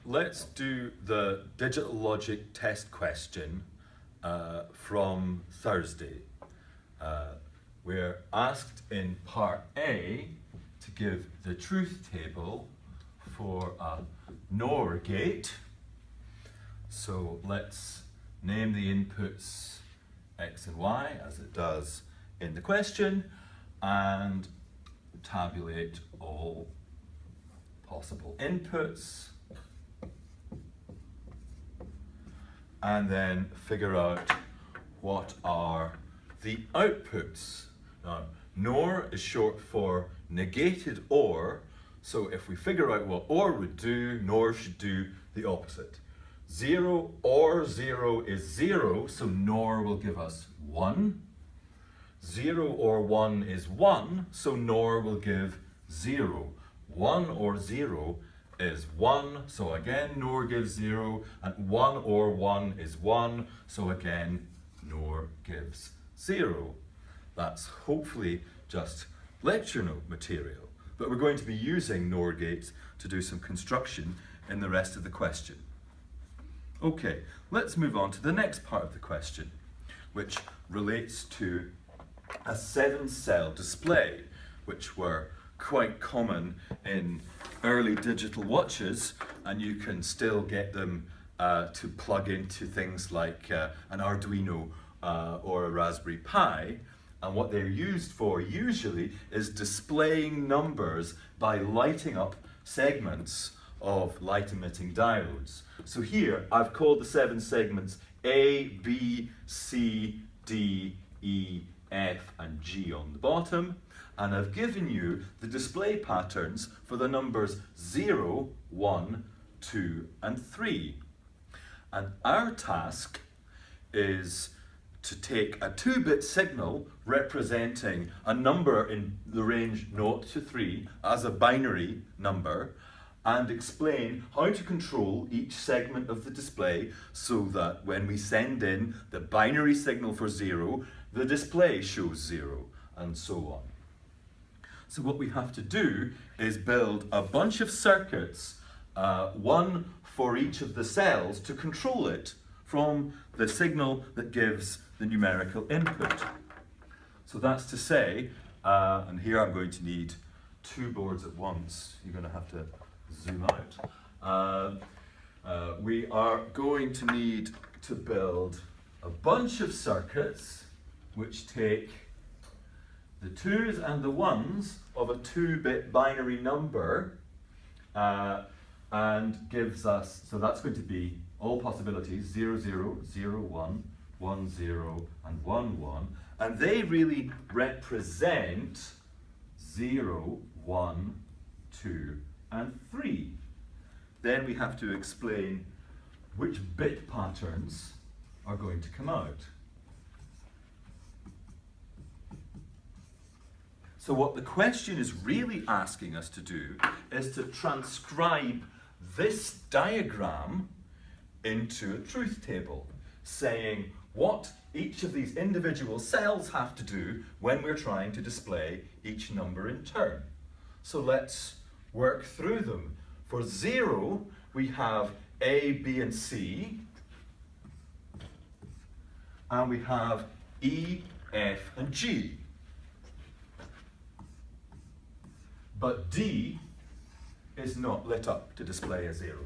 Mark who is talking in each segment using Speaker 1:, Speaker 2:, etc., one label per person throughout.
Speaker 1: let's do the digital logic test question from Thursday. We're asked in part A to give the truth table for a NOR gate. So let's name the inputs X and Y as it does in the question and tabulate all possible inputs and then figure out what are the outputs. Now, NOR is short for negated OR, so if we figure out what OR would do, NOR should do the opposite. 0 or 0 is 0, so NOR will give us 1. 0 or 1 is 1, so NOR will give 0. 1 or 0 is 1, so again NOR gives 0, and 1 or 1 is 1, so again NOR gives 0. That's hopefully just lecture note material, but we're going to be using NOR gates to do some construction in the rest of the question. Okay, let's move on to the next part of the question, which relates to a 7-cell display, which were quite common in early digital watches, and you can still get them to plug into things like an Arduino or a Raspberry Pi. And what they're used for usually is displaying numbers by lighting up segments of light-emitting diodes. So here I've called the 7 segments A, B, C, D, E, F and G on the bottom, and I've given you the display patterns for the numbers 0, 1, 2 and 3. And our task is to take a 2-bit signal representing a number in the range 0 to 3 as a binary number and explain how to control each segment of the display so that when we send in the binary signal for 0, the display shows 0 and so on. So what we have to do is build a bunch of circuits, one for each of the cells to control it from the signal that gives the numerical input. So that's to say, and here I'm going to need 2 boards at once. You're going to have to zoom out. We are going to need to build a bunch of circuits which take the 2's and the 1's of a 2-bit binary number and gives us, so that's going to be all possibilities, 0, 0, 0, 1, 1, 0, and 1, 1, and they really represent 0, 1, 2, and 3. Then we have to explain which bit patterns are going to come out. So what the question is really asking us to do is to transcribe this diagram into a truth table, saying what each of these individual cells have to do when we're trying to display each number in turn. So let's work through them. For 0, we have A, B, and C, and we have E, F, and G. But D is not lit up to display a 0.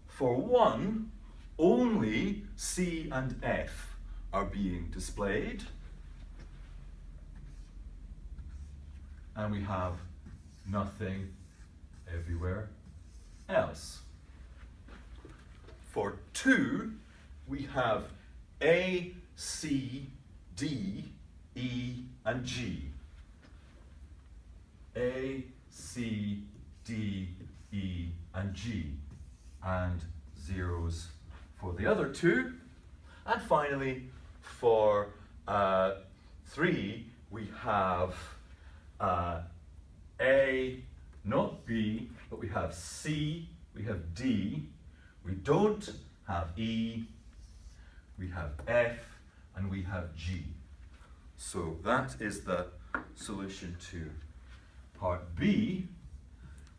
Speaker 1: For 1, only C and F are being displayed, and we have nothing everywhere else. For 2, we have A, C, D, E, and G. A, C, D, E, and G, and zeros for the other 2. And finally, for 3, we have A, not B, but we have C, we have D, we don't have E, we have F, and we have G. So that is the solution to part B.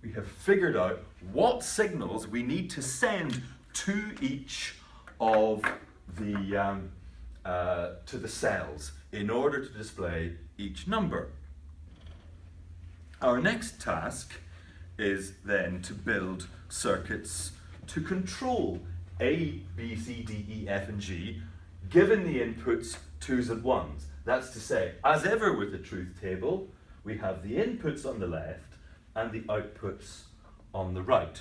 Speaker 1: we have figured out what signals we need to send to each of the to the cells in order to display each number. Our next task is then to build circuits to control A, B, C, D, E, F, and G, given the inputs 2s and 1s. That's to say, as ever with the truth table, we have the inputs on the left and the outputs on the right.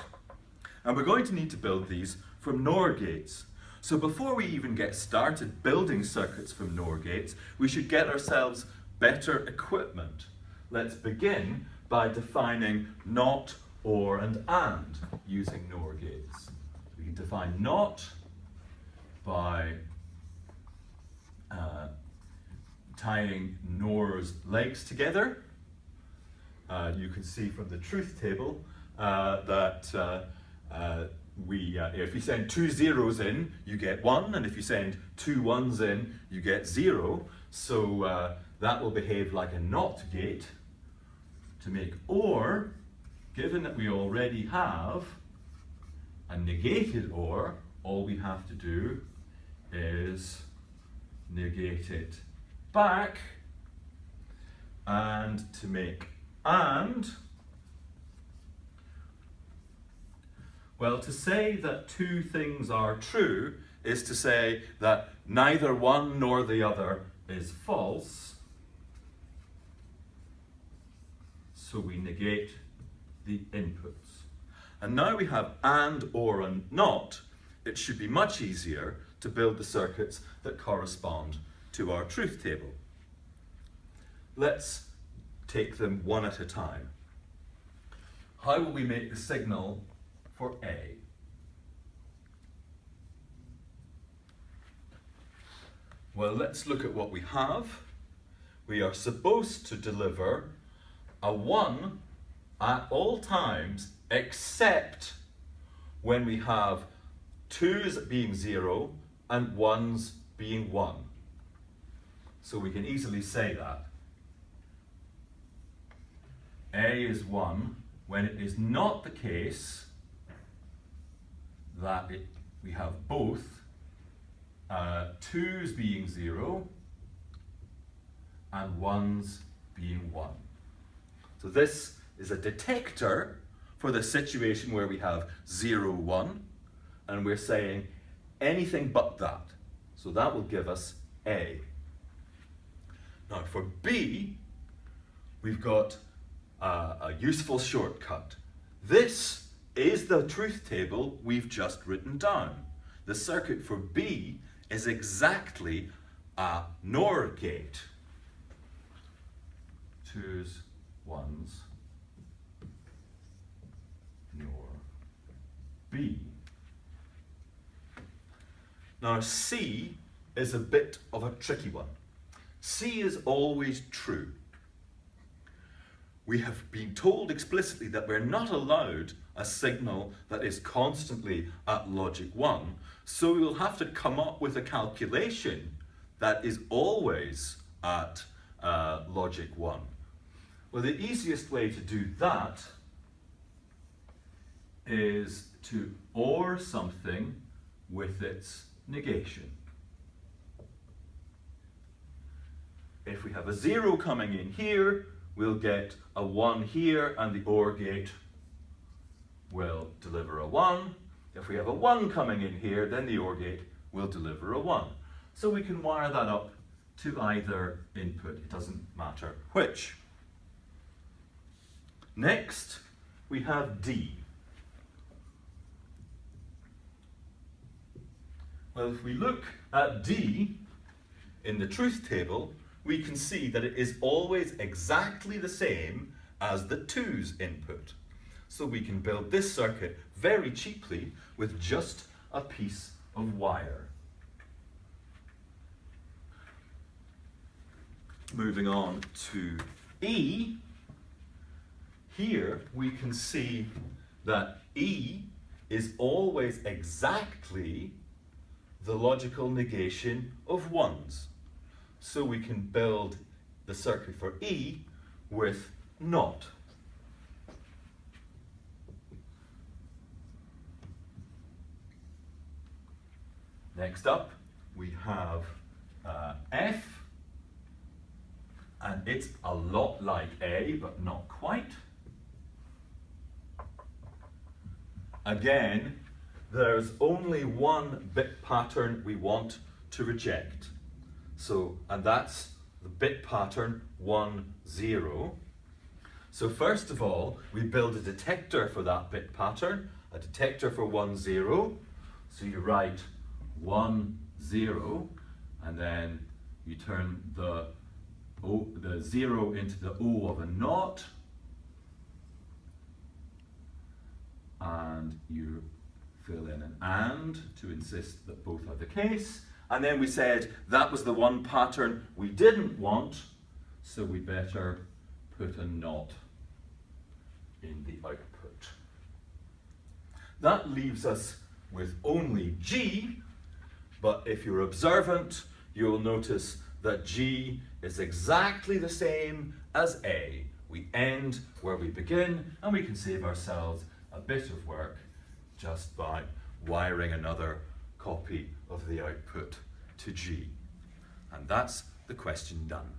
Speaker 1: And we're going to need to build these from NOR gates. So before we even get started building circuits from NOR gates, we should get ourselves better equipment. Let's begin by defining NOT, OR, and using NOR gates. We can define NOT by tying NOR's legs together. You can see from the truth table that if you send 2 zeros in, you get 1, and if you send 2 1s in, you get 0. So that will behave like a NOT gate. To make OR, given that we already have a negated OR, all we have to do is negate it back. And to make AND, well, to say that two things are true is to say that neither one nor the other is false. So we negate the inputs. And now we have AND, OR, and NOT. It should be much easier to build the circuits that correspond to our truth table. Let's take them one at a time. How will we make the signal for A? Well, let's look at what we have. We are supposed to deliver a 1 at all times except when we have 2s being 0 and 1s being 1. So we can easily say that. A is 1 when it is not the case that we have both 2s being 0 and 1s being 1. So this is a detector for the situation where we have 0, 1, and we're saying anything but that. So that will give us A. Now for B, we've got a useful shortcut. This is the truth table we've just written down. The circuit for B is exactly a NOR gate. 2s, 1s, NOR B. Now C is a bit of a tricky one. C is always true. We have been told explicitly that we're not allowed a signal that is constantly at logic 1, so we will have to come up with a calculation that is always at logic 1. Well, the easiest way to do that is to OR something with its negation. If we have a 0 coming in here, we'll get a 1 here, and the OR gate will deliver a 1. If we have a 1 coming in here, then the OR gate will deliver a 1. So we can wire that up to either input. It doesn't matter which. Next, we have D. Well, if we look at D in the truth table, we can see that it is always exactly the same as the 2's input. So we can build this circuit very cheaply with just a piece of wire. Moving on to E, here we can see that E is always exactly the logical negation of 1's. So we can build the circuit for E with NOT. Next up, we have F, and it's a lot like A, but not quite. Again, there's only one bit pattern we want to reject. So, and that's the bit pattern 1, 0. So first of all, we build a detector for that bit pattern, a detector for 1, 0. So you write 1, 0, and then you turn the 0 into the O of a naught, and you fill in an and to insist that both are the case. And then we said that was the one pattern we didn't want, so we better put a naught in the output. That leaves us with only G, but if you're observant, you'll notice that G is exactly the same as A. We end where we begin, and we can save ourselves a bit of work just by wiring another copy of the output to G. And that's the question done.